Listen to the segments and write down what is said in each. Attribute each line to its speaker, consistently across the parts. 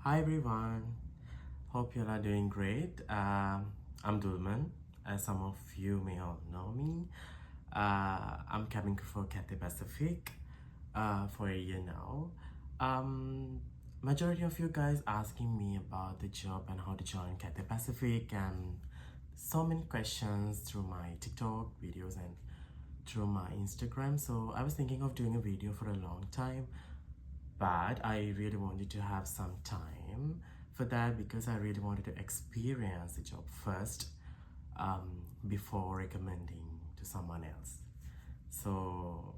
Speaker 1: Hi everyone, hope you all are doing great. I'm Dulman, as some of you may all know me. I'm cabin crew for Cathay Pacific for a year now. Majority of you guys asking me about the job and how to join Cathay Pacific and so many questions through my TikTok videos and through my Instagram. So I was thinking of doing a video for a long time, but I really wanted to have some time for that because I really wanted to experience the job first before recommending to someone else. So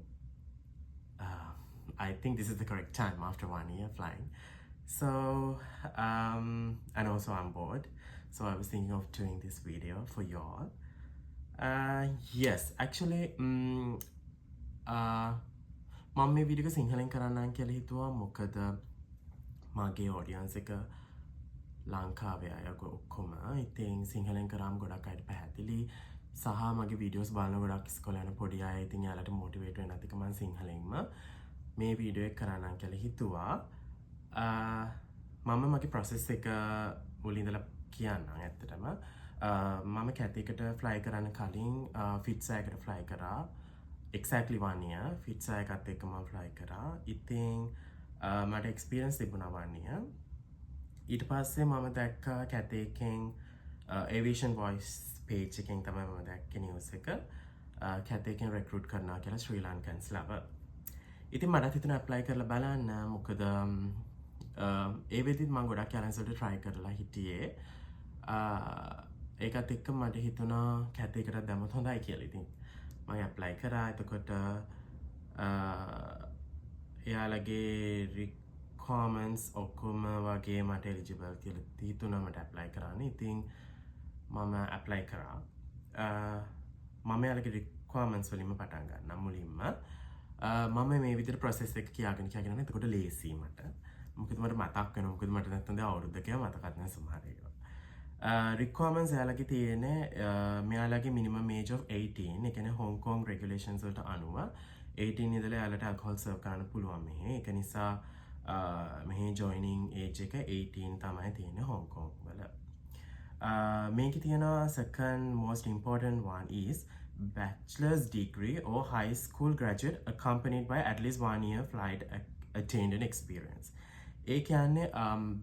Speaker 1: I think this is the correct time after 1 year flying. So and also I'm bored, so I was thinking of doing this video for y'all. Yes, actually මම මේ video එක සිංහලෙන් කරන්නම් කියලා හිතුවා මොකද මගේ audience එක ලංකාවේ අය ඔක්කොම ඉතින් සිංහලෙන් කරාම ගොඩක් අයට පැහැදිලි සහ මගේ වීඩියෝස් බලන ගොඩක් ඉස්කෝලේ යන පොඩි අය ඉතින් යාලට මොටිවේට් වෙන්න ඇතික මම සිංහලෙන්ම මේ වීඩියෝ එක කරන්නම් කියලා හිතුවා මම මගේ ප්‍රොසෙස් එක මුලින් ඉඳලා කියන්නම් ඇත්තටම මම කැතේකට ෆ්ලයි කරන්න කලින් ෆිට්සා එකට ෆ්ලයි කරා exactly 1 year ෆිට්සා එකත් එක්ක මම ෆ්ලයි කරා ඉතින් මට එක්ස්පීරියන්ස් තිබුණා 1 year ඊට පස්සේ මම දැක්කා කැතේ එකෙන් aviation voice page එකෙන් තමයි මම දැක්කේ නිවුස් එක කැතේ එකෙන් recruit කරනවා කියලා ශ්‍රී ලංකන්ස්ලව ඉතින් මට හිතුණා apply කරලා බලන්න මොකද ඒ වෙදිත් මම ගොඩක් challenge වලට try කරලා හිටියේ ඒකත් එක්ක මට හිතුණා කැතේකට දැම්මොත් හොඳයි කියලා ඉතින් මම apply කරා එතකොට එයාලගේ requirements ඔක්කොම වගේ මට eligible කියලා හිතුණා මට apply කරන්න. ඉතින් මම apply කරා. මම එයාලගේ requirements වලින්ම පටන් ගන්නම් මුලින්ම. මම මේ විදිහට process එක කියාගෙන යනවා. එතකොට ලේසි මට. මොකද මට මතක් වෙනවා. මොකද මට නැත්තම් දැන් අවුරුද්දක මතකත් නැහැ සමහර ඒවා. requirements යාලගේ තියෙන්නේ මෙයාලගේ minimum age of 18 ඒ කියන්නේ Hong Kong regulations වලට අනුව 18 ඉඳලා යාලට alcohol serve කරන්න පුළුවන් මෙහි ඒක නිසා මෙහි joining age එක 18 තමයි තියෙන්නේ Hong Kong වල මේකේ තියෙනවා second most important one is bachelor's degree or high school graduate accompanied by at least 1 year flight attendant experience ඒ කියන්නේ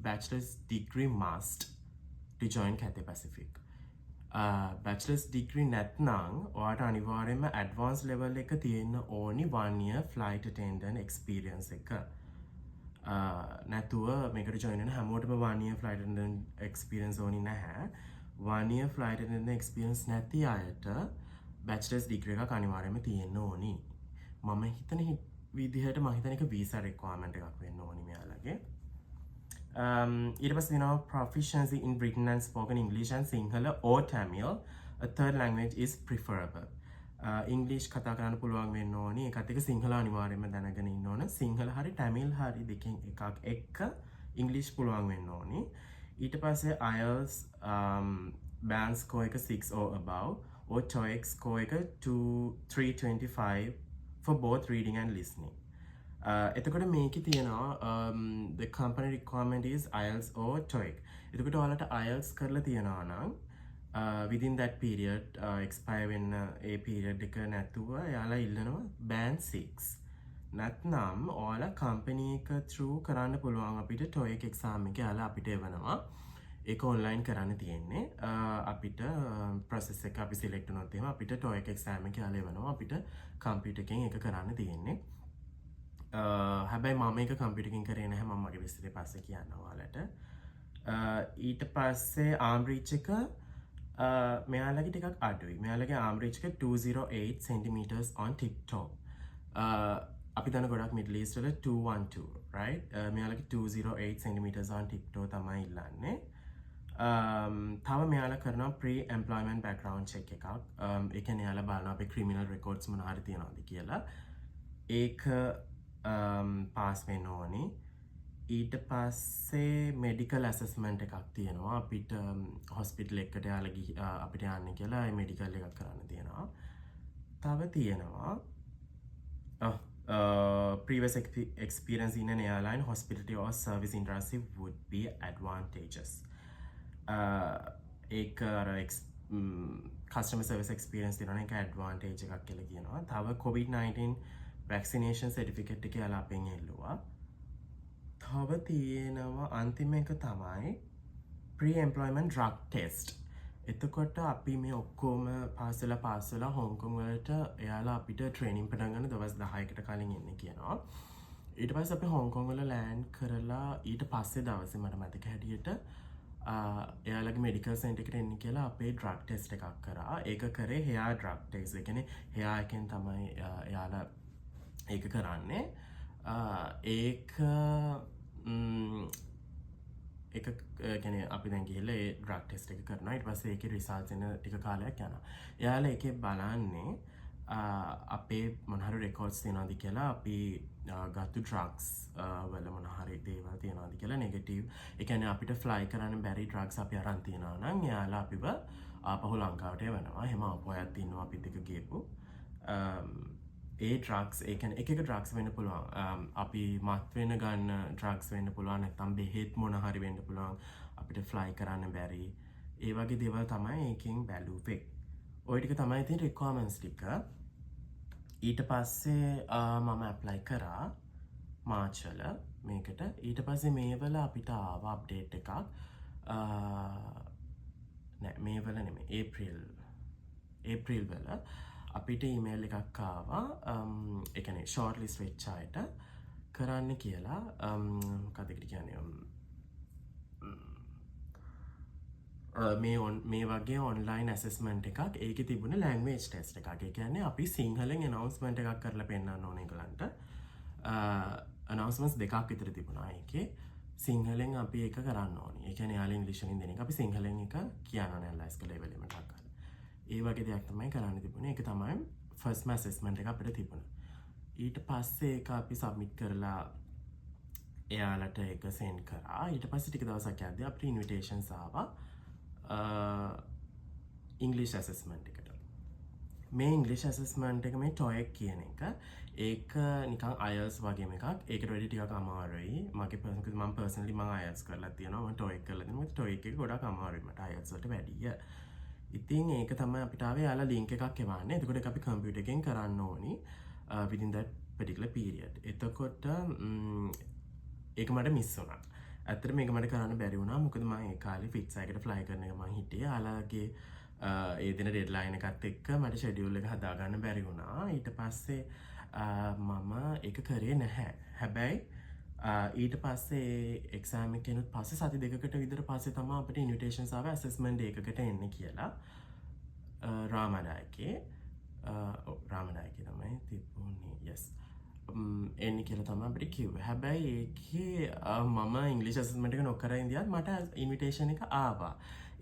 Speaker 1: bachelor's degree must to join Cathay Pacific. Bachelor's degree නැත්නම් ඔයාට අනිවාර්යයෙන්ම advanced level එක තියෙන්න ඕනි 1 year flight attendant experience එක. නැතුව මේකට join වෙන හැමෝටම 1 year flight attendant experience ඕනි නැහැ. 1 year flight attendant experience නැති අයට bachelor's degree එකක් අනිවාර්යයෙන්ම තියෙන්න ඕනි. මම හිතන විදිහට මම හිතන එක visa requirement එකක් වෙන්න ඕනි මෙයාලගේ. ඊට පස්සේ තියෙනවා proficiency in written and spoken English and Sinhala or Tamil. A third language is preferable. English කතා කරන්න පුළුවන් වෙන්න ඕනි. ඒකත් එක්ක සිංහල අනිවාර්යයෙන්ම දැනගෙන ඉන්න ඕන. සිංහල හරි Tamil හරි දෙකෙන් එකක් එක්ක English පුළුවන් වෙන්න ඕනි. ඊට පස්සේ IELTS band score එක 6 or above or TOEIC score එක 325 for both reading and listening. එතකොට මේකේ තියෙනවා the company requirement is IELTS or TOEIC. එතකොට ඔයාලට IELTS කරලා තියෙනවා නම් within that period expire වෙන්න ඒ period එක නැතුව එයාලා ඉල්ලනවා band 6. නැත්නම් ඔයාලා company එක through කරන්න පුළුවන් අපිට TOEIC exam එක එයාලා අපිට එවනවා. ඒක online කරන්න තියෙන්නේ. අපිට process එක අපි select වුණොත් එහෙම අපිට TOEIC exam එක එයාලා එවනවා. අපිට computer එකෙන් ඒක කරන්න තියෙන්නේ. හැබැයි මම එක කම්පියුටරකින් කරේ නැහැ මම මගේ විස්තරේ පස්සේ කියන්නම් ඔයාලට ඊට පස්සේ arm reach එක මෙයාලගේ ටිකක් අඩුයි මෙයාලගේ arm reach එක 208 centimeters on tip top අපි දන්න ගොඩක් middle east වල 212 right මෙයාලගේ 208 centimeters on tip top තමයි ඉල්ලන්නේ තව මෙයාලා කරනවා pre employment background check එකක් ඒ කියන්නේ එයාලා බලනවා අපේ criminal records මොනවා හරි තියනවාද කියලා ඒක පාස් වෙන්න ඕනි ඊට පස්සේ medical assessment එකක් තියෙනවා අපිට hospital එකකට යාලා අපිට යන්න කියලා ඒ medical එකක් කරන්න තියෙනවා තව තියෙනවා previous experience in an airline, hospitality or service industry would be advantageous. ඒක අර customer service experience තියන එක advantage එකක් කියලා කියනවා. තව COVID-19 vaccination certificate එක යාලා අපෙන් එල්ලුවා. තව තියෙනවා අන්තිම එක තමයි pre-employment drug test. එතකොට අපි මේ ඔක්කොම පාසලා හොංකොං වලට එයාලා අපිට ට්‍රේනින් පටන් ගන්න දවස් 10කට කලින් එන්න කියනවා. ඊට පස්සේ අපි හොංකොං වල ලෑන්ඩ් කරලා ඊට පස්සේ දවසේ මට මතක හැටියට එයාලගේ මෙඩිකල් සෙන්ටර් එකට එන්න කියලා අපේ ඩ්‍රග් ටෙස්ට් එකක් කරා. ඒක කරේ හෙයාර් ඩ්‍රග් ටෙස්ට්. ඒ කියන්නේ හෙයාර් එකෙන් තමයි එයාලා ඒක කරන්නේ. ඒක එක ගැන අපි දැන් ගිහලා ඒ ඩ්‍රග් ටෙස්ට් එක කරනවා. ඊට පස්සේ ඒකේ රිසල්ට්ස් එන ටික කාලයක් යනවා. එයාලා ඒකේ බලන්නේ අපේ මොන හරි රෙකෝඩ්ස් තියනවාද කියලා, අපි ගත්තු ඩ්‍රග්ස් වල මොන හරි දේවල් තියනවාද කියලා නෙගටිව්. ඒ කියන්නේ අපිට ෆ්ලයි කරන්න බැරි ඩ්‍රග්ස් අපි අරන් තියනවා නම් එයාලා අපිව ආපහු ලංකාවට එවනවා. එහෙම ආපහු අයත් ඉන්නවා අපිත් එක්ක ගියපු. ඒ ඩ්‍රග්ස් ඒ කියන්නේ එක ඩ්‍රග්ස් වෙන්න පුළුවන්. අපි මත් වෙන ගන්න ඩ්‍රග්ස් වෙන්න පුළුවන්. නැත්නම් බෙහෙත් මොන හරි වෙන්න පුළුවන්. අපිට ෆ්ලයි කරන්න බැරි. ඒ වගේ දේවල් තමයි ඒකෙන් බැලුවේ. ඔය ටික තමයි ඉතින් රික්වයර්මන්ට්ස් ටික. ඊට පස්සේ මම ඇප්ලයි කරා මාර්ච් වල මේකට. ඊට පස්සේ මේ වල අපිට ආව අප්ඩේට් එකක්. නෑ මේ වල නෙමෙයි ඒප්‍රිල් වල අපිට ඊමේල් එකක් ආවා. ඒ කියන්නේ ෂෝට් ලිස්ට් වෙච්ච අයට කරන්න කියලා. මොකක්ද ඒකට කියන්නේ? මේ වගේ ඔන්ලයින් ඇසෙස්මන්ට් එකක්. ඒකේ තිබුණ ලැන්ග්වේජ් ටෙස්ට් එකක්. ඒ කියන්නේ අපි සිංහලෙන් ඇනවුන්ස්මන්ට් එකක් කරලා පෙන්නන්න ඕනේ ඒගොල්ලන්ට. ඇනවුන්ස්මන්ට්ස් දෙකක් විතර තිබුණා ඒකේ. සිංහලෙන් අපි ඒක කරන්න ඕනේ. ඒ කියන්නේ යාළුවෝ ඉංග්‍රීසියෙන් දෙන එක අපි සිංහලෙන් එක කියන්න ඕනේ ඇනලයිස් කරලා ලෙවල් එකට ගන්න. ඒ වගේ දෙයක් තමයි කරන්න තිබුණේ. ඒක තමයි ෆස්ට් ඇසෙස්මන්ට් එක අපිට තිබුණා. ඊට පස්සේ ඒක අපි සබ්මිට් කරලා එයාලට ඒක සෙන්ඩ් කරා. ඊට පස්සේ ටික දවසක් යද්දී අපිට ඉන්විටේෂන්ස් ආවා ඉංග්ලිෂ් ඇසෙස්මන්ට් එකට. මේ ඉංග්ලිෂ් ඇසෙස්මන්ට් එක මේ TOEIC කියන එක. ඒක නිකන් IELTS වගේම එකක්. ඒකට වැඩි ටිකක් අමාරුයි. මම පර්සනලි මම IELTS කරලා තියෙනවා. මම TOEIC කරලා තියෙනවා. TOEIC එක ගොඩක් අමාරුයි මට IELTS වලට වැඩිය. ඉතින් ඒක තමයි අපිට ආවේ යාලා ලින්ක් එකක් එවන්නේ. එතකොට ඒක අපි කම්පියුටර් එකෙන් කරන්න ඕනි within that particular period. එතකොට ඒක මට මිස් වුණා. ඇත්තටම මේක මට කරන්න බැරි වුණා. මොකද මම ඒ කාලේ ෆිට්ස් එකකට ෆ්ලයි කරන එක මම හිටියේ. යාලාගේ ඒ දින ඩෙඩ්ලයින් එකත් එක්ක මට ෂෙඩියුල් එක හදාගන්න බැරි වුණා. ඊට පස්සේ මම ඒක කරේ නැහැ. හැබැයි ඊට පස්සේ එක්සෑම් එකෙනුත් පස්සේ සති දෙකකට විතර පස්සේ තමයි අපිට ඉන්විටේෂන්ස් ආවේ ඇසෙස්මන්ට් එකකට එන්න කියලා. රාමනායකේ තමයි තිබුණේ. yes එන්න කියලා තමයි අපිට කිව්වේ. හැබැයි ඒකේ මම ඉංග්‍රීසි ඇසෙස්මන්ට් එක නොකර ඉඳියත් මට ඉන්විටේෂන් එක ආවා.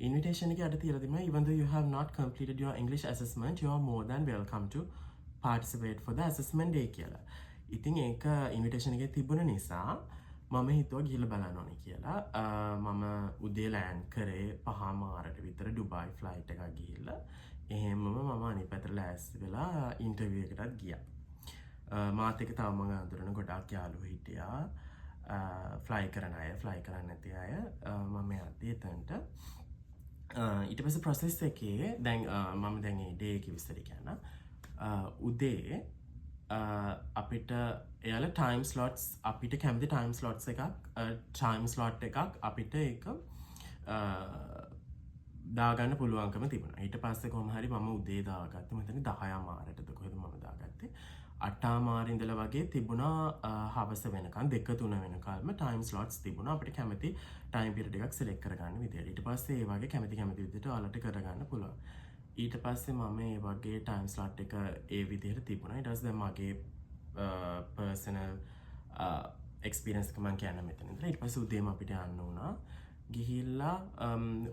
Speaker 1: ඉන්විටේෂන් එකේ අර තියලා තිබුණා even though you have not completed your English assessment you are more than welcome to participate for the assessment day කියලා. ඉතින් ඒක ඉන්විටේෂන් එකේ තිබුණ නිසා මම හිතුවා ගිහලා බලන්න ඕනේ කියලා. මම උදේ ලෑන්ඩ් කරේ 5:00 විතර ඩුබායි ෆ්ලයිට් එකක් ගිහිල්ලා එහෙමම මම අනිත් පැත්තට ලෑස්ති වෙලා ඉන්ටර්විව් එකටත් ගියා. මාත් එක්ක තව මම අඳුරන ගොඩාක් යාළුවෝ හිටියා. ෆ්ලයි කරන අය, ෆ්ලයි කරන්නේ නැති අය. මම යද්දී එතනට ඊට පස්සේ ප්‍රොසෙස් එකේ දැන් මම දැන් මේ ඩේ එක විස්තර කියන්න. උදේ අපිට එයාලා ටයිම් ස්ලොට්ස් අපිට කැමති ටයිම් ස්ලොට්ස් එකක් ටයිම් ස්ලොට් එකක් අපිට ඒක දාගන්න පුළුවන්කම තිබුණා. ඊට පස්සේ කොහොම හරි මම උදේ දාගත්තා. මම හිතන්නේ 10:00ටද කොහෙද මම දාගත්තේ. 8:00 ඉඳලා වගේ තිබුණා හවස වෙනකන් 2-3 වෙනකල්ම ටයිම් ස්ලොට්ස් තිබුණා. අපිට කැමති ටයිම් පීරියඩ් එකක් සිලෙක්ට් කරගන්න විදියට. ඊට පස්සේ ඒ වගේ කැමති විදියට ඔයාලට කරගන්න පුළුවන්. ඊට පස්සේ මම ඒ වගේ ටයිම් ස්ලොට් එක ඒ විදියට තිබුණා. ඊට පස්සේ දැන් මගේ පර්සනල් එක්ස්පීරියන්ස් එක මම කියන්න මෙතන ඉඳලා ඊට පස්සේ උදේම අපිට යන්න වුණා. ගිහිල්ලා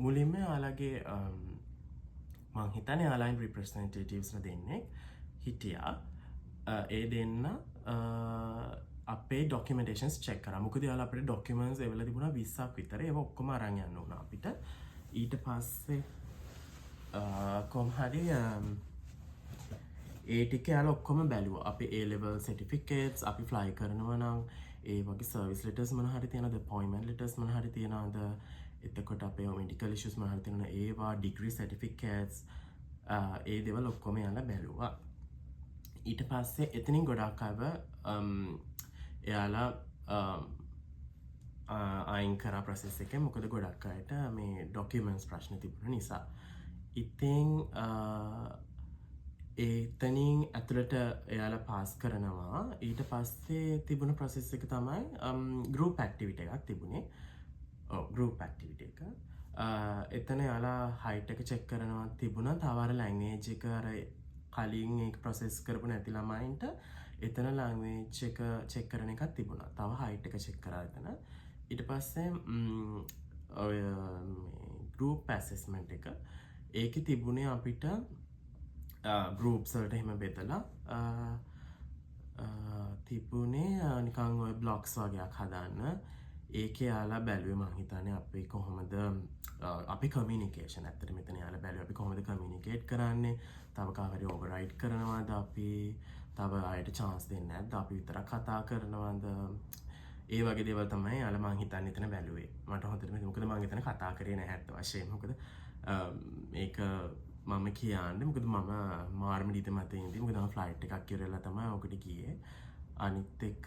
Speaker 1: මුලින්ම යාළගේ මං හිතන්නේ යාළයින් රිප්‍රසෙන්ටේටිව්ස්ලා දෙන්නේ හිටියා. ඒ දෙන්න අපේ ඩොකියුමන්ටේෂන්ස් චෙක් කරා. මොකද යාළුවා අපේ ඩොකියුමන්ට්ස් එවලා තිබුණා 20ක් විතර. ඒව ඔක්කොම අරන් යන්න වුණා අපිට. ඊට පස්සේ කොහොම හරි ඒ ටික යාලා ඔක්කොම බැලුවා. අපි A level certificates අපි fly කරනවා නම් ඒ වගේ service letters මොන හරි තියනද, appointment letters මොන හරි තියනද, එතකොට අපේ medical issues මොන හරි තියනද, ඒවා degree certificates ඒ දේවල් ඔක්කොම යාලා බැලුවා. ඊට පස්සේ එතනින් ගොඩක් අය එයාලා අයින් කරා ප්‍රොසෙස් එකේ. මොකද ගොඩක් අයට මේ ඩොකියුමන්ට්ස් ප්‍රශ්න තිබුණ නිසා. ඉතින් එතනින් ඇතුළට එයාලා පාස් කරනවා. ඊට පස්සේ තිබුණ ප්‍රොසෙස් එක තමයි ගෲප් ඇක්ටිවිටි එකක් තිබුණේ. ගෲප් ඇක්ටිවිටි එක. එතන යාලා හයිට් එක චෙක් කරනවා තිබුණා. තව අර ලැන්ග්වේජ් එක අර කලින් ඒක ප්‍රොසෙස් කරපු නැති ළමයින්ට එතන ලැන්ග්වේජ් එක චෙක් කරන එකක් තිබුණා. තව හයිට් එක චෙක් කරා එතන. ඊට පස්සේ ඔය ගෲප් ඇසෙස්මන්ට් එක ඒකේ තිබුණේ අපිට ගෲප්ස් වලට එහෙම බෙදලා තිබුණේ නිකන් ඔය බ්ලොග්ස් වගේක් හදාන්න. ඒකේ යාලා බැලුවේ මං හිතන්නේ අපි කොහොමද අපි කමියුනිකේෂන් ඇත්තට මෙතන යාලා බැලුවේ අපි කොහොමද කමියුනිකේට් කරන්නේ, තව කාවරි ඕවර්රයිඩ් කරනවද, අපි තව අයට chance දෙන්නේ නැද්ද, අපි විතරක් කතා කරනවද, ඒ වගේ දේවල් තමයි යාලා මං හිතන්නේ එතන බැලුවේ. මට හොඳටම මොකද මං එතන කතා කරේ නැහැ ඇත්ත වශයෙන්ම. මොකද මේක මම කියන්නේ මොකද මම මාර්ම ඩීත මතේ ඉඳි මොකද මම ෆ්ලයිට් එකක් ඉවරලා තමයි ඔකට ගියේ. අනිත් එක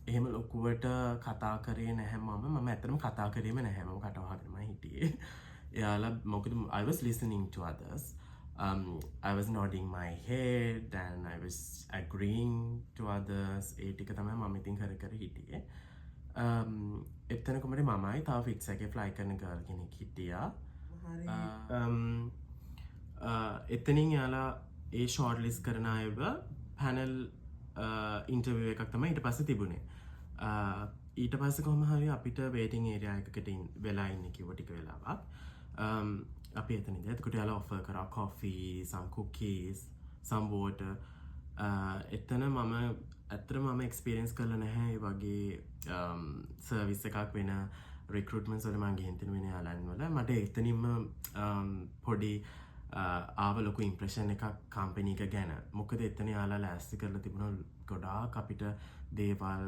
Speaker 1: එහෙම ලොකුවට කතා කරේ නැහැ මම ඇත්තටම කතා කරේම නැහැ. මම කටවහගෙනමයි හිටියේ. එයාලා මොකද I was listening to others. I was nodding my head and I was agreeing to others. ඒ ටික තමයි මම ඉතින් කර කර හිටියේ. එතන කොහමද මමයි තව ෆික්ස් එකේ ෆ්ලයි කරන ගර්ල් කෙනෙක් හිටියා. එතනින් යාලා ඒ ෂෝර්ට් ලිස්ට් කරන අයව පැනල් ඉන්ටර්විව් එකක් තමයි ඊට පස්සේ තිබුණේ. ඊට පස්සේ කොහොම හරි අපිට වේටිං ඒරියා එකකට වෙලා ඉන්න කිව්ව ටික වෙලාවක්. අපි එතනදී එතකොට යාලා ඔෆර් කරා coffee, some cookies, some water. එතන මම එක්ස්පීරියන්ස් කරලා නැහැ ඒ වගේ සර්විස් එකක් වෙන රික්‍රූට්මන්ට්ස් වල මම ගිහින් තියෙන වෙන යාලන් වල. මට එතනින්ම පොඩි ආව ලොකු ඉම්ප්‍රෙෂන් එකක් කම්පැනි එක ගැන. මොකද එතන යාලා ලෑස්ති කරලා තිබුණා ගොඩාක් අපිට දේවල්,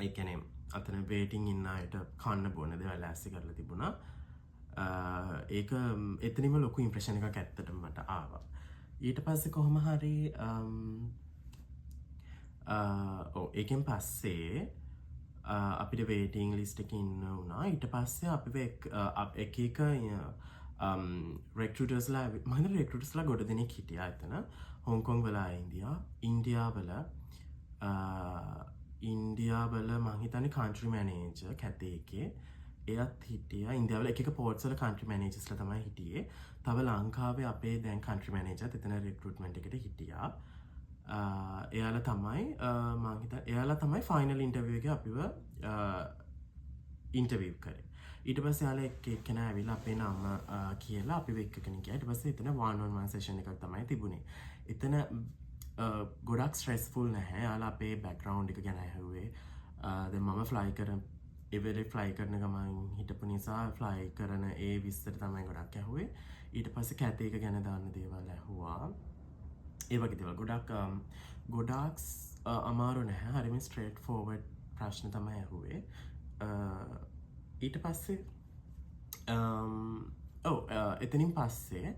Speaker 1: ඒ කියන්නේ අතන වේටිං ඉන්න අයට කන්න බොන දේවල් ලෑස්ති කරලා තිබුණා. ඒක එතනින්ම ලොකු ඉම්ප්‍රෙෂන් එකක් ඇත්තටම මට ආවා. ඊට පස්සේ කොහොම හරි ඒකෙන් පස්සේ අපිට වේටිං ලිස්ට් එකේ ඉන්න වුණා. ඊට පස්සේ අපි එක රෙක්රූටර්ස්ලා මම හිතන්නේ රෙක්රූටර්ස්ලා ගොඩ දෙනෙක් හිටියා එතන. හොංකොං වල අය ඉන්දියාවල මම හිතන්නේ කන්ට්‍රි මැනේජර් කැතේ එකේ එයත් හිටියා. ඉන්දියාවල එක කෝඩ්ස් වල කන්ට්‍රි මැනේජර්ස්ලා තමයි හිටියේ. තව ලංකාවේ අපේ දැන් කන්ට්‍රි මැනේජර්ත් එතන රික්‍රූට්මන්ට් එකට හිටියා. එයාලා තමයි ෆයිනල් ඉන්ටර්වියු එකේ අපිව ඉන්ටර්වියු කරේ. ඊට පස්සේ යාලා එක්කෙනා ඇවිල්ලා අපේ නම කියලා අපිව එක්කගෙන ගියා. ඊට පස්සේ එතන 1-on-1 සෙෂන් එකක් තමයි තිබුණේ. එතන ගොඩක් ස්ට්‍රෙස්ෆුල් නැහැ. යාලා අපේ බෑග්ග්‍රවුන්ඩ් එක ගැන ඇහුවේ. දැන් මම ෆ්ලයි කරන ගමන් හිටපු නිසා ෆ්ලයි කරන ඒ විස්තර තමයි ගොඩක් ඇහුවේ. ඊට පස්සේ කැතේ එක ගැන දාන්න දේවල් ඇහුවා. ඒ වගේ දේවල් ගොඩාක් අමාරු නැහැ. හරිම ස්ට්‍රේට් ෆෝවර්ඩ් ප්‍රශ්න තමයි ඇහුවේ. ඊට පස්සේ එතනින් පස්සේ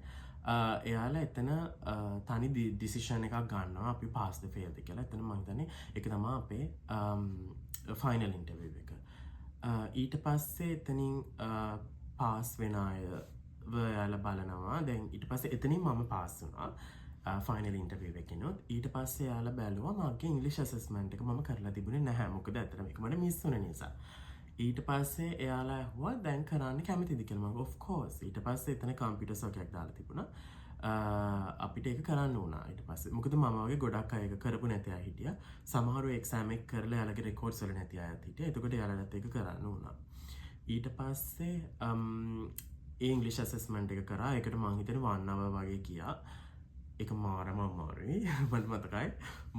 Speaker 1: එයාලා එතන තනි ඩිසිෂන් එකක් ගන්නවා අපි පාස්ද ෆේල්ද කියලා. එතන මම හිතන්නේ ඒක තමයි අපේ ෆයිනල් ඉන්ටර්විව් එක. ඊට පස්සේ එතනින් පාස් වෙන අයව එයාලා බලනවා. දැන් ඊට පස්සේ එතනින් මම පාස් වුණා ෆයිනල් ඉන්ටර්විව් එකේනොත්. ඊට පස්සේ එයාලා බැලුවා මගේ ඉංග්‍රීසි ඇසස්මන්ට් එක මම කරලා තිබුණේ නැහැ. මොකද ඇත්තටම ඒක මට මිස් වුණ නිසා. ඊට පස්සේ එයාලා ඇහුවා දැන් කරන්න කැමතිද කියලා. මම of course. ඊට පස්සේ එතන කම්පියුටර් සොකට් දාලා තිබුණා. අපිට ඒක කරන්න වුණා. ඊට පස්සේ මොකද මම වගේ ගොඩක් අය ඒක කරපු නැති අය හිටියා. සමහරව එක්සෑම් එක කරලා එයාලගේ රෙකෝඩ්ස් වල නැති අයත් හිටියා. එතකොට එයාලට ඒක කරන්න වුණා. ඊට පස්සේ ඒ ඉංග්‍රීසි ඇසස්මන්ට් එක කරා. ඒකට මම හිතන්නේ 1 hour වගේ ගියා. ඒක මාරම අමාරුයි. මට මතකයි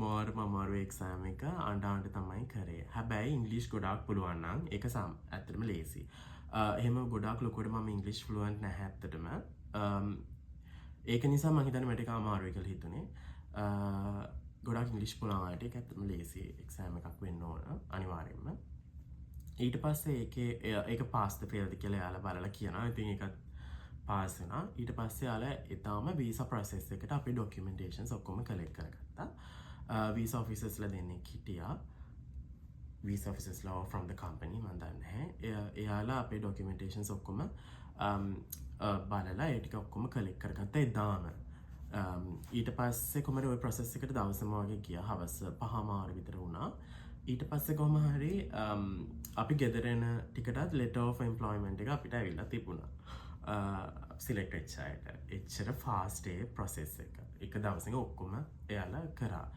Speaker 1: මාරම අමාරු එක්සෑම් එක අඬ තමයි කරේ. හැබැයි ඉංග්‍රීසි ගොඩාක් පුළුවන් නම් ඒක ඇත්තටම ලේසි. එහෙම ගොඩාක් ලොකුවට මම ඉංග්‍රීසි ෆ්ලුවන්ට් නැහැ ඇත්තටම. ඒක නිසා මම හිතන්නේ මට ඒක අමාරුයි කියලා හිතුනේ. ගොඩක් ඉංග්‍රීසි පුළුවන් අයට ඒක ඇත්තටම ලේසි එක්සෑම් එකක් වෙන්න ඕන අනිවාර්යෙන්ම. ඊට පස්සේ ඒක පාස්ද ෆේල්ද කියලා එයාලා බලලා කියනවා. ඉතින් ඒකත් පාස් වුණා. ඊට පස්සේ යාලා එතාම වීසා ප්‍රොසෙස් එකට අපේ ඩොකියුමන්ටේෂන්ස් ඔක්කොම කලෙක්ට් කරගත්තා. වීසා ඔෆිසර්ස්ලා දෙන්නෙක් හිටියා. visa officers law from the company මම දන්නේ නැහැ. එයාලා අපේ ඩොකියුමන්ටේෂන්ස් ඔක්කොම බලලා ඒ ටික ඔක්කොම කලෙක්ට් කරගත්තා එදාම. ඊට පස්සේ කොහමද ওই process එකට දවසම වගේ ගියා. හවස 5:00 විතර වුණා. ඊට පස්සේ කොහම හරි අපි ගෙදර එන ටිකටත් letter of employment එක අපිට ඇවිල්ලා තිබුණා. select වෙච්ච අයට. එච්චර fast ඒ process එක. එක දවසක ඔක්කොම එයාලා කරා.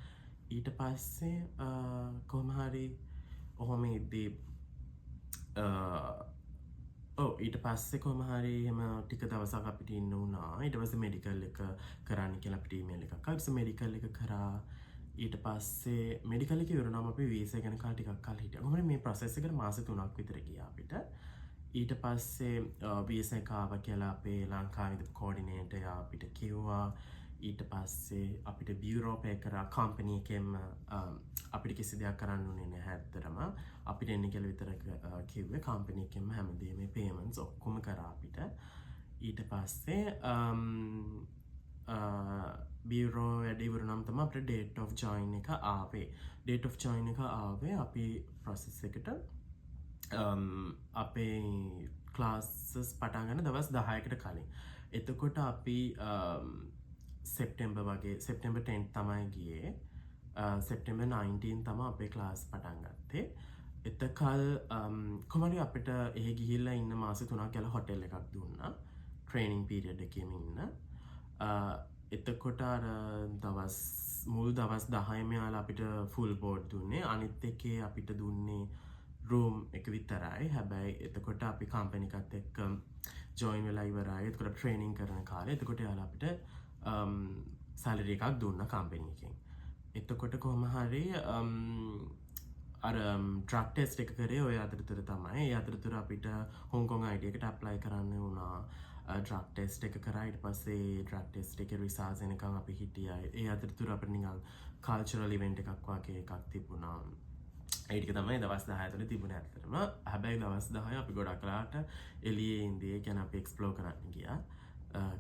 Speaker 1: ඊට පස්සේ කොහම හරි ඔහොම ඉද්දී ඊට පස්සේ කොහම හරි එහෙම ටික දවසක් අපිට ඉන්න වුණා. ඊට පස්සේ මෙඩිකල් එක කරන්න කියලා අපිට ඊමේල් එකක් ආවා. ඊට මෙඩිකල් එක කරා. ඊට පස්සේ මෙඩිකල් එක ඉවරනම අපි වීසා ගැන ටිකක් කල් හිටියා. කොහොමද මේ process එකට මාස 3ක් විතර ගියා අපිට. ඊට පස්සේ වීසා එක ආවා කියලා අපේ ලංකාවේ කෝඩිනේටර් අපිට කිව්වා. ඊට පස්සේ අපිට බියුරෝ පේ කරා කම්පැනි එකෙන්ම අපිට කිසි දෙයක් කරන්න උනේ නැහැ ඇත්තටම. අපිට එන්න කියලා විතර කිව්වේ කම්පැනි එකෙන්ම හැමදේම මේ පේමන්ට්ස් ඔක්කොම කරා අපිට. ඊට පස්සේ බියුරෝ වැඩ ඉවරනම් තමයි අපිට date of join එක ආවේ. date of join එක ආවේ අපි process එකට අපේ classes පටන් ගන්න දවස් 10කට කලින්. එතකොට අපි සෙප්ටෙම්බර් 10 තමයි ගියේ. සෙප්ටෙම්බර් 19 තමයි අපේ ක්ලාස් පටන් ගත්තේ. එතකල් කොහමද අපිට එහෙ ගිහිල්ලා ඉන්න මාස 3ක් කියලා හොටෙල් එකක් දුන්නා. ට්‍රේනින් පීරියඩ් එකේම ඉන්න. එතකොට අර මුල් දවස් 10ම යාලා අපිට ෆුල් බෝඩ් දුන්නේ. අනිත් එකේ අපිට දුන්නේ රූම් එක විතරයි. හැබැයි එතකොට අපි කම්පැනි එකත් එක්ක ජොයින් වෙලා ඉවරයි. එතකොට ට්‍රේනින් කරන කාලේ එතකොට යාලා අපිට සැලරි එකක් දුන්න කම්පැනි එකෙන්. එතකොට කොහොම හරි අර ඩ්‍රග් ටෙස්ට් එක කරේ ඔය අතරතුර තමයි. ඒ අතරතුර අපිට හොංකොං ID එකට ඇප්ලයි කරන්න වුණා. ඩ්‍රග් ටෙස්ට් එක කරා. ඊට පස්සේ ඩ්‍රග් ටෙස්ට් එකේ රිසල්ට්ස් එනකන් අපි හිටියා. ඒ අතරතුර අපිට නිකන් කල්චරල් ඉවෙන්ට් එකක් වගේ එකක් තිබුණා. ඒ ටික තමයි දවස් 10 ඇතුලේ තිබුණේ ඇත්තටම. හැබැයි දවස් 10 අපි ගොඩක් වෙලාට එළියේ ඉඳී කියන අපි එක්ස්ප්ලෝර් කරන්න ගියා.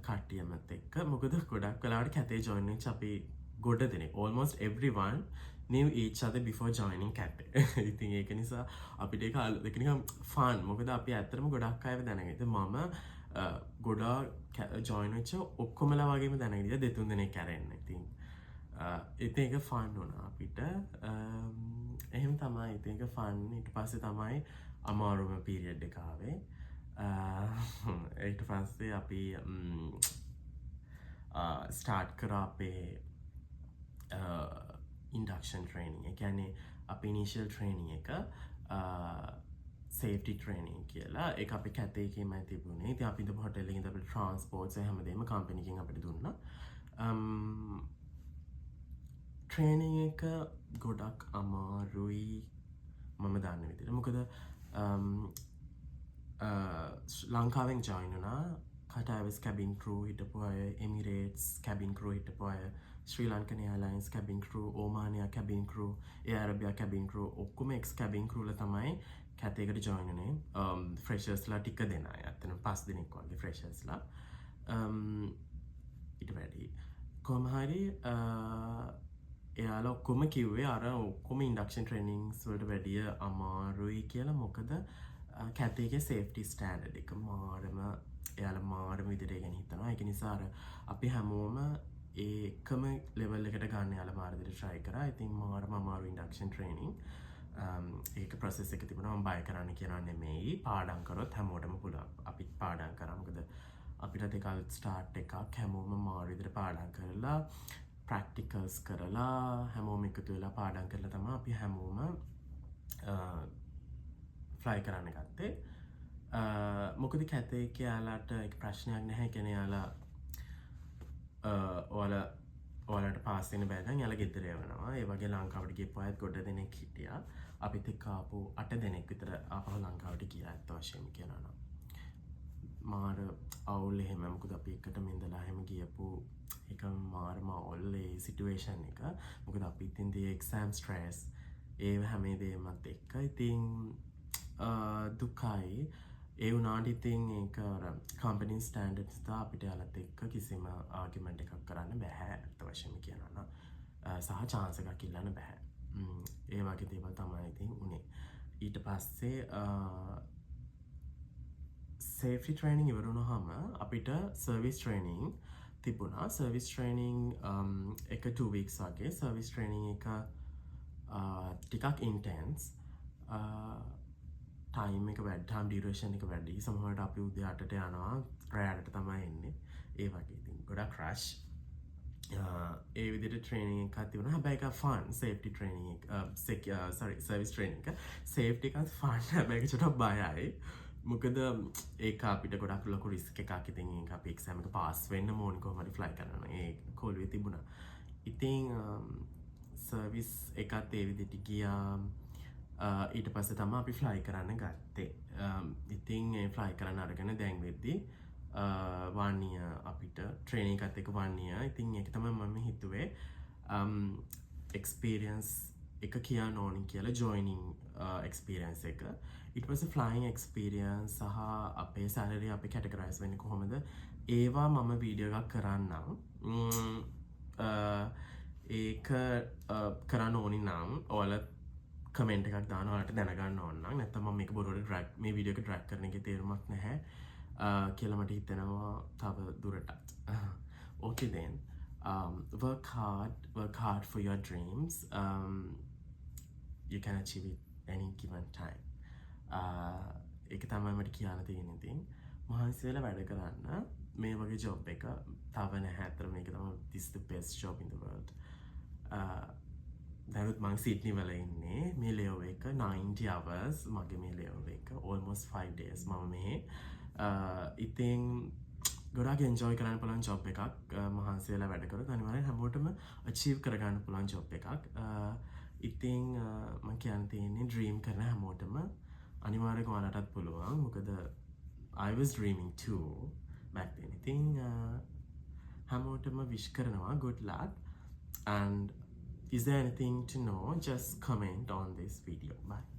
Speaker 1: කට්ටියමත් එක්ක. මොකද ගොඩක් වෙලාවට කැතේ ජොයින් වෙච්ච අපි ගොඩ දෙනෙක් almost everyone knew each other before joining කැතේ. ඉතින් ඒක නිසා අපිට ඒක නිකන් fun. මොකද අපි ඇත්තටම ගොඩක් අයව දැනගෙන. ඉතින් මම ගොඩාක් ජොයින් වෙච්ච ඔක්කොමලා වගේම දැනගෙන ඉතින් දෙතුන් දෙනෙක් කැරෙන්න. ඉතින් ඒක fun වුණා අපිට. එහෙම තමයි. ඉතින් ඒක fun. ඊට පස්සේ තමයි අමාරුම පීරියඩ් එක ආවේ. ඊට පස්සේ අපි ස්ටාර්ට් කරා අපේ ඉන්ඩක්ෂන් ට්‍රේනින්. ඒ කියන්නේ අපේ ඉනිෂියල් ට්‍රේනින් එක සේෆ්ටි ට්‍රේනින් කියලා. ඒක අපි කැතේ එකේමයි තිබුණේ. ඉතින් අපි ඉඳපු හොටෙල් එකේ ඉඳපු ට්‍රාන්ස්පෝර්ට්ස් හැමදේම කම්පැනි එකෙන් අපිට දුන්නා. ට්‍රේනින් එක ගොඩක් අමාරුයි මම දන්න විදිහට. මොකද ලංකාවෙන් ජොයින් වුණා. කටාවස් කැබින් ක්‍රූ හිටපු අය, එමිරේට්ස් කැබින් ක්‍රූ හිටපු අය, Sri Lankan airlines cabin crew, ඕමානියා cabin crew, air Arabia cabin crew ඔක්කොම එක්ස් කැබින් ක්‍රූලා තමයි කැතේකට ජොයින් වුණේ. ෆ්‍රෙෂර්ස්ලා ටික දෙනා. ඇත්තටම 5 දෙනෙක් වගේ ෆ්‍රෙෂර්ස්ලා. ඊට වැඩි කොහොම හරි එයාලා ඔක්කොම කිව්වේ අර ඔක්කොම ඉන්ඩක්ෂන් ට්‍රේනින්ග්ස් වලට වැඩිය අමාරුයි කියලා. මොකද කැතේගේ සේෆ්ටි ස්ටෑන්ඩඩ් එක එයාලා මාරම විදිහට ගැන හිතනවා. ඒක නිසා අර අපි හැමෝම ඒකම ලෙවල් එකට ගන්න යාලා මාර විදිහට try කරා. ඉතින් මාරම අමාරු ඉන්ඩක්ෂන් ට්‍රේනින්. ඒක process එක තිබුණා. මම බය කරන්න කියනවා නෙමෙයි. පාඩම් කරොත් හැමෝටම පුළුවන්. අපිත් පාඩම් කරා. මොකද අපිට දෙකල් ස්ටාර්ට් එකක් හැමෝම මාර විදිහට පාඩම් කරලා ප්‍රැක්ටිකල්ස් කරලා හැමෝම එකතු වෙලා පාඩම් කරලා තමයි අපි හැමෝම ෆ්ලයි කරන්න ගත්තේ. මොකද කැතේ යාලාට එක ප්‍රශ්නයක් නැහැ. කියන්නේ යාලා ඔයාලට පාස් වෙන්න බෑ නම් යාලා ගෙදර යවනවා. ඒ වගේ ලංකාවට ගිහපු අයත් ගොඩ දෙනෙක් හිටියා. අපිත් එක්ක ආපු 8 දෙනෙක් විතර ආපහු ලංකාවට ගියා ඇත්ත වශයෙන්ම කියනවා නම්. මාර අවුල් එහෙම මොකද අපි එකට මින්දලා එහෙම ගියපු එක මාරම අවුල් ඒ සිටුේෂන් එක මොකද අපි ඉතින් දී එක්සෑම් ස්ට්‍රෙස් ඒව හැම දේමත් එක්ක ඉතින් දුකයි ඒ වුණාට ඉතින් ඒක කම්පනි ස්ටෑන්ඩඩ්ස් ද අපිට යාලත් එක්ක කිසිම ආගිමන්ට් එකක් කරන්න බැහැ ඇත්ත වශයෙන්ම කියනවා නම් සහ chance එකක් ඉල්ලන්න බැහැ. ඒ වගේ දේවල් තමයි ඉතින් උනේ. ඊට පස්සේ safety training ඉවර වුණාම අපිට service training තිබුණා. service training එක 2 weeks වගේ service training එක ටිකක් intense time එක වැඩි time duration එක වැඩි. සමහරවිට අපි උදේ 8ට යනවා රෑ 8ට තමයි එන්නේ. ඒ වගේ ඉතින් ගොඩක් rush. ඒ විදිහට training එකක් තිබුණා. හැබැයි ඒක fun safety training එක service training එක safety එකත් fun. හැබැයි ඒක චුට්ටක් බයයි. මොකද ඒක අපිට ගොඩක් ලොකු රිස්ක් එකක්. ඉතින් ඒක අපි එක්සෑම් එක පාස් වෙන්න ඕනේ කොහොම හරි ෆ්ලයි කරනවා. ඒ කොළුවේ තිබුණා. ඉතින් සර්විස් එකත් ඒ විදිහට ගියා. ඊට පස්සේ තමයි අපි ෆ්ලයි කරන්න ගත්තේ. ඉතින් ඒ ෆ්ලයි කරන්න අරගෙන දැන් වෙද්දි 1 year අපිට ට්‍රේනින් එකත් එක්ක 1 year. ඉතින් ඒක තමයි මම හිතුවේ එක්ස්පීරියන්ස් එක කියන්න ඕනි කියලා ජොයිනින් එක්ස්පීරියන්ස් එක. ඊට පස්සේ ෆ්ලයින් එක්ස්පීරියන්ස් සහ අපේ සැලරි අපි කැටගරයිස් වෙන්නේ කොහොමද? ඒවා මම වීඩියෝ එකක් කරන්නම්. ඒක කරන්න ඕනි නම් ඔයාලා කමෙන්ට් එකක් දාන්න ඔයාලට දැනගන්න ඕන නම් නැත්නම් මම මේක බොරුවට ඩ්‍රැග් මේ වීඩියෝ එක ඩ්‍රැග් කරන එකේ තේරුමක් නැහැ කියලා මට හිතෙනවා තව දුරටත්. Okay then. Work hard for your dreams. You can achieve it any given time. ඒක තමයි මට කියන්න තියෙන ඉතින්. මහන්සි වෙලා වැඩ කරන්න. මේ වගේ ජොබ් එක තව නැහැ. අතර මේක තමයි this is the best job in the world. දැනුත් මං සිඩ්නි වල ඉන්නේ. මේ ලේව් එක 90 hours මගේ මේ ලේව් එක almost 5 days මම මෙහෙ. ඉතින් ගොඩක් එන්ජොයි කරන්න පුළුවන් ජොබ් එකක්. මහන්සි වෙලා වැඩ කරොත් අනිවාර්යෙන් හැමෝටම achieve කරගන්න පුළුවන් ජොබ් එකක්. ඉතින් මම කියන්න තියෙන්නේ ඩ්‍රීම් කරන හැමෝටම අනිවාර්යයෙන්ම ඔයාලටත් පුළුවන්. මොකද I was dreaming too back then. ඉතින් හැමෝටම wish කරනවා good luck. And is there anything to know? Just comment on this video. Bye.